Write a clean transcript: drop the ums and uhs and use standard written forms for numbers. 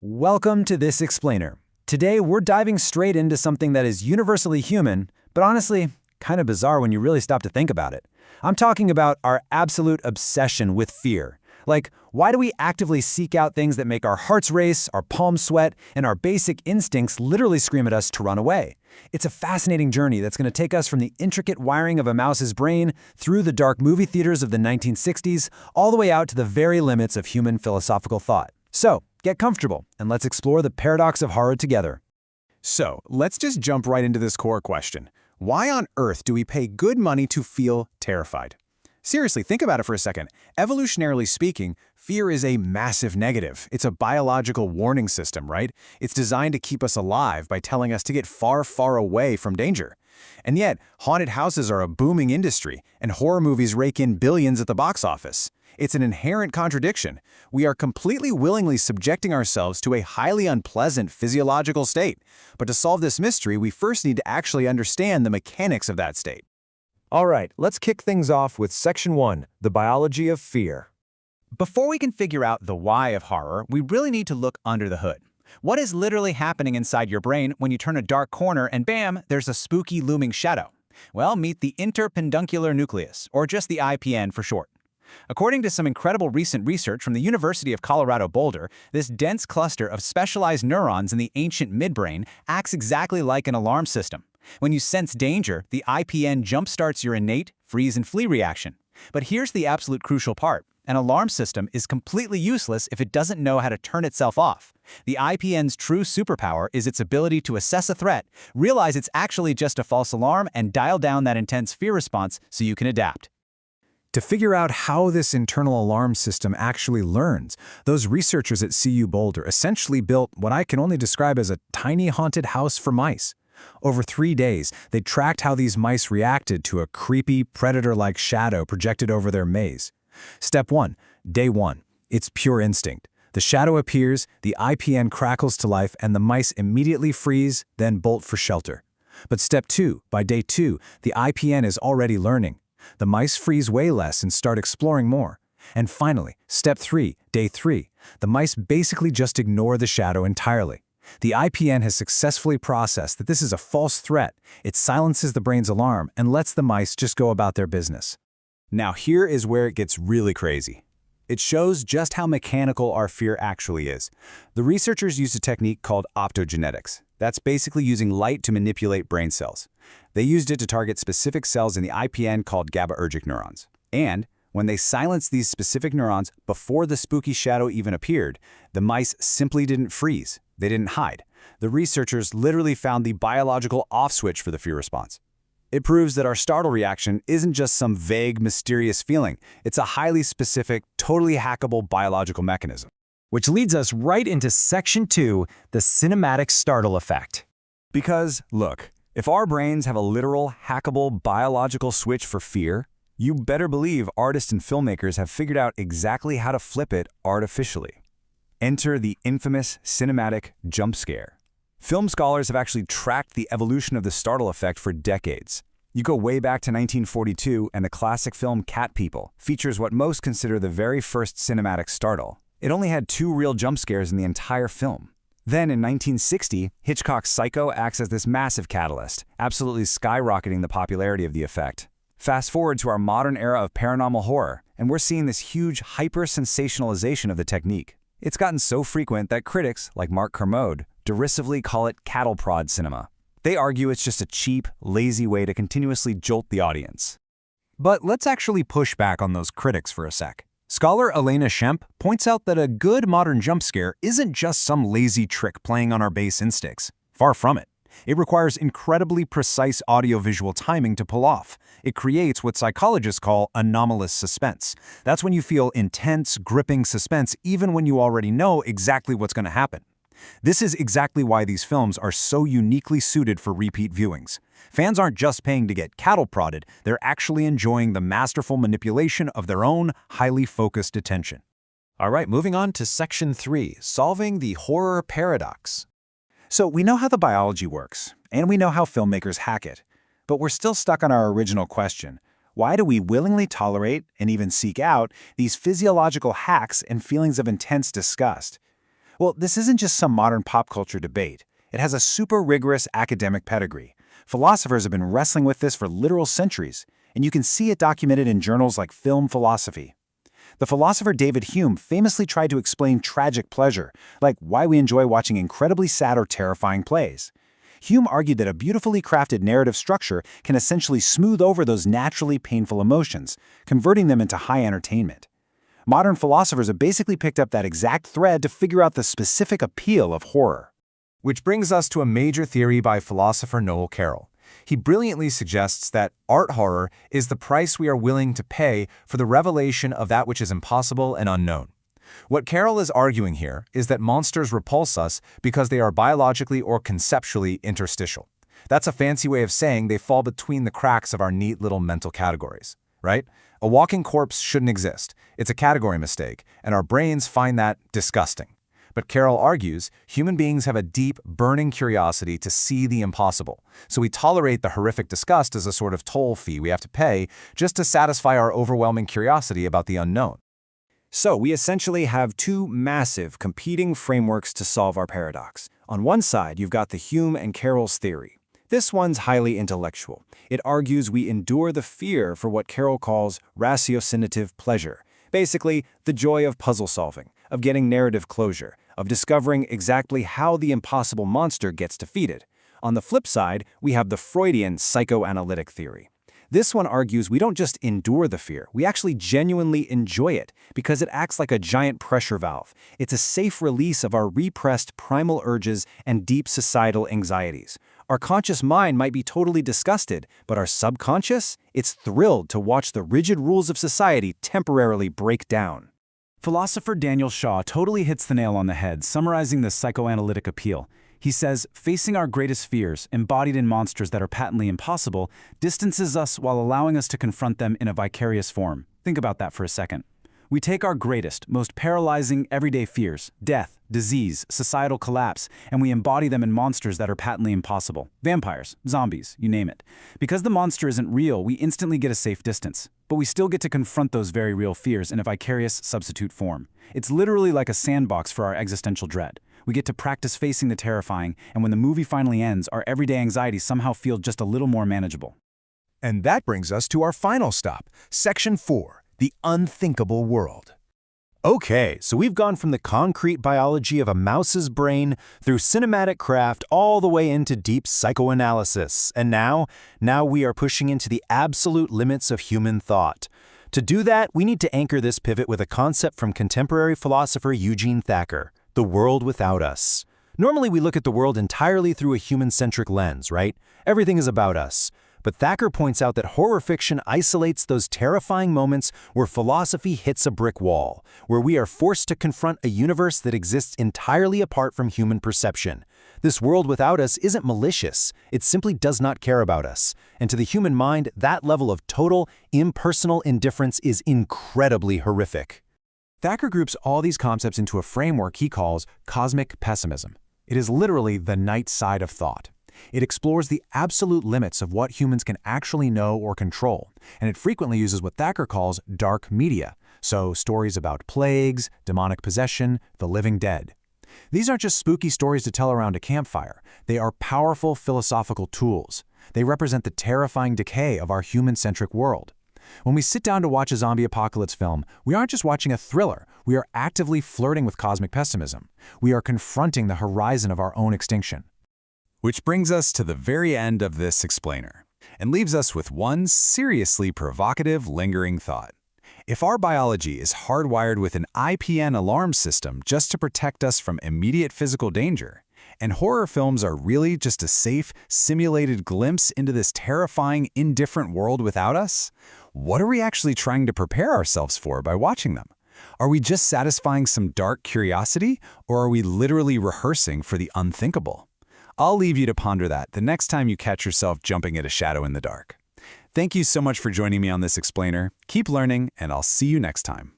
Welcome to This Explainer. Today, we're diving straight into something that is universally human, but honestly, kind of bizarre when you really stop to think about it. I'm talking about our absolute obsession with fear. Like, why do we actively seek out things that make our hearts race, our palms sweat, and our basic instincts literally scream at us to run away? It's a fascinating journey that's going to take us from the intricate wiring of a mouse's brain through the dark movie theaters of the 1960s, all the way out to the very limits of human philosophical thought. So, get comfortable, and let's explore the paradox of horror together. So, let's just jump right into this core question. Why on earth do we pay good money to feel terrified? Seriously, think about it for a second. Evolutionarily speaking, fear is a massive negative. It's a biological warning system, right? It's designed to keep us alive by telling us to get far, far away from danger. And yet, haunted houses are a booming industry, and horror movies rake in billions at the box office. It's an inherent contradiction. We are completely willingly subjecting ourselves to a highly unpleasant physiological state. But to solve this mystery, we first need to actually understand the mechanics of that state. All right, let's kick things off with Section 1, the biology of fear. Before we can figure out the why of horror, we really need to look under the hood. What is literally happening inside your brain when you turn a dark corner and bam, there's a spooky looming shadow? Well, meet the Interpeduncular Nucleus, or just the IPN for short. According to some incredible recent research from the University of Colorado Boulder, this dense cluster of specialized neurons in the ancient midbrain acts exactly like an alarm system. When you sense danger, the IPN jumpstarts your innate freeze and flee reaction. But here's the absolute crucial part. An alarm system is completely useless if it doesn't know how to turn itself off. The IPN's true superpower is its ability to assess a threat, realize it's actually just a false alarm, and dial down that intense fear response so you can adapt. To figure out how this internal alarm system actually learns, those researchers at CU Boulder essentially built what I can only describe as a tiny haunted house for mice. Over 3 days, they tracked how these mice reacted to a creepy, predator-like shadow projected over their maze. Step 1. Day 1. It's pure instinct. The shadow appears, the IPN crackles to life, and the mice immediately freeze, then bolt for shelter. But Step 2. By day 2, the IPN is already learning. The mice freeze way less and start exploring more. And finally, Step 3, Day 3, the mice basically just ignore the shadow entirely. The IPN has successfully processed that this is a false threat. It silences the brain's alarm and lets the mice just go about their business. Now here is where it gets really crazy. It shows just how mechanical our fear actually is. The researchers used a technique called optogenetics. That's basically using light to manipulate brain cells. They used it to target specific cells in the IPN called GABAergic neurons. And when they silenced these specific neurons before the spooky shadow even appeared, the mice simply didn't freeze. They didn't hide. The researchers literally found the biological off switch for the fear response. It proves that our startle reaction isn't just some vague, mysterious feeling. It's a highly specific, totally hackable biological mechanism. Which leads us right into Section 2, the Cinematic Startle effect. Because, look, if our brains have a literal, hackable biological switch for fear, you better believe artists and filmmakers have figured out exactly how to flip it artificially. Enter the infamous cinematic jump scare. Film scholars have actually tracked the evolution of the startle effect for decades. You go way back to 1942, and the classic film Cat People features what most consider the very first cinematic startle. It only had 2 real jump scares in the entire film. Then in 1960, Hitchcock's Psycho acts as this massive catalyst, absolutely skyrocketing the popularity of the effect. Fast forward to our modern era of paranormal horror, and we're seeing this huge hyper-sensationalization of the technique. It's gotten so frequent that critics, like Mark Kermode, derisively call it cattle prod cinema. They argue it's just a cheap, lazy way to continuously jolt the audience. But let's actually push back on those critics for a sec. Scholar Elena Schempp points out that a good modern jump scare isn't just some lazy trick playing on our base instincts. Far from it. It requires incredibly precise audiovisual timing to pull off. It creates what psychologists call anomalous suspense. That's when you feel intense, gripping suspense even when you already know exactly what's going to happen. This is exactly why these films are so uniquely suited for repeat viewings. Fans aren't just paying to get cattle prodded, they're actually enjoying the masterful manipulation of their own highly focused attention. All right, moving on to Section 3, solving the horror paradox. So we know how the biology works, and we know how filmmakers hack it. But we're still stuck on our original question. Why do we willingly tolerate and even seek out these physiological hacks and feelings of intense disgust? Well, this isn't just some modern pop culture debate. It has a super rigorous academic pedigree. Philosophers have been wrestling with this for literal centuries, and you can see it documented in journals like Film Philosophy. The philosopher David Hume famously tried to explain tragic pleasure, like why we enjoy watching incredibly sad or terrifying plays. Hume argued that a beautifully crafted narrative structure can essentially smooth over those naturally painful emotions, converting them into high entertainment. Modern philosophers have basically picked up that exact thread to figure out the specific appeal of horror. Which brings us to a major theory by philosopher Noel Carroll. He brilliantly suggests that art horror is the price we are willing to pay for the revelation of that which is impossible and unknown. What Carroll is arguing here is that monsters repulse us because they are biologically or conceptually interstitial. That's a fancy way of saying they fall between the cracks of our neat little mental categories, right? A walking corpse shouldn't exist. It's a category mistake, and our brains find that disgusting. But Carroll argues human beings have a deep, burning curiosity to see the impossible, so we tolerate the horrific disgust as a sort of toll fee we have to pay just to satisfy our overwhelming curiosity about the unknown. So we essentially have two massive competing frameworks to solve our paradox. On one side, you've got the Hume and Carroll's theory. This one's highly intellectual. It argues we endure the fear for what Carroll calls ratiocinative pleasure, basically the joy of puzzle solving, of getting narrative closure, of discovering exactly how the impossible monster gets defeated. On the flip side, we have the Freudian psychoanalytic theory. This one argues we don't just endure the fear, we actually genuinely enjoy it because it acts like a giant pressure valve. It's a safe release of our repressed primal urges and deep societal anxieties. Our conscious mind might be totally disgusted, but our subconscious, it's thrilled to watch the rigid rules of society temporarily break down. Philosopher Daniel Shaw totally hits the nail on the head, summarizing the psychoanalytic appeal. He says, facing our greatest fears, embodied in monsters that are patently impossible, distances us while allowing us to confront them in a vicarious form. Think about that for a second. We take our greatest, most paralyzing everyday fears, death, disease, societal collapse, and we embody them in monsters that are patently impossible. Vampires, zombies, you name it. Because the monster isn't real, we instantly get a safe distance. But we still get to confront those very real fears in a vicarious substitute form. It's literally like a sandbox for our existential dread. We get to practice facing the terrifying, and when the movie finally ends, our everyday anxieties somehow feel just a little more manageable. And that brings us to our final stop, Section 4, the unthinkable world. Okay, so we've gone from the concrete biology of a mouse's brain through cinematic craft all the way into deep psychoanalysis, and now we are pushing into the absolute limits of human thought. To do that, we need to anchor this pivot with a concept from contemporary philosopher Eugene Thacker, the world without us. Normally we look at the world entirely through a human-centric lens, right? Everything is about us. But Thacker points out that horror fiction isolates those terrifying moments where philosophy hits a brick wall, where we are forced to confront a universe that exists entirely apart from human perception. This world without us isn't malicious, it simply does not care about us. And to the human mind, that level of total, impersonal indifference is incredibly horrific. Thacker groups all these concepts into a framework he calls cosmic pessimism. It is literally the night side of thought. It explores the absolute limits of what humans can actually know or control, and it frequently uses what Thacker calls dark media, so stories about plagues, demonic possession, the living dead. These aren't just spooky stories to tell around a campfire. They are powerful philosophical tools. They represent the terrifying decay of our human-centric world. When we sit down to watch a zombie apocalypse film, we aren't just watching a thriller. We are actively flirting with cosmic pessimism. We are confronting the horizon of our own extinction. Which brings us to the very end of this explainer, and leaves us with one seriously provocative, lingering thought. If our biology is hardwired with an IPN alarm system just to protect us from immediate physical danger, and horror films are really just a safe, simulated glimpse into this terrifying, indifferent world without us, what are we actually trying to prepare ourselves for by watching them? Are we just satisfying some dark curiosity, or are we literally rehearsing for the unthinkable? I'll leave you to ponder that the next time you catch yourself jumping at a shadow in the dark. Thank you so much for joining me on this explainer. Keep learning, and I'll see you next time.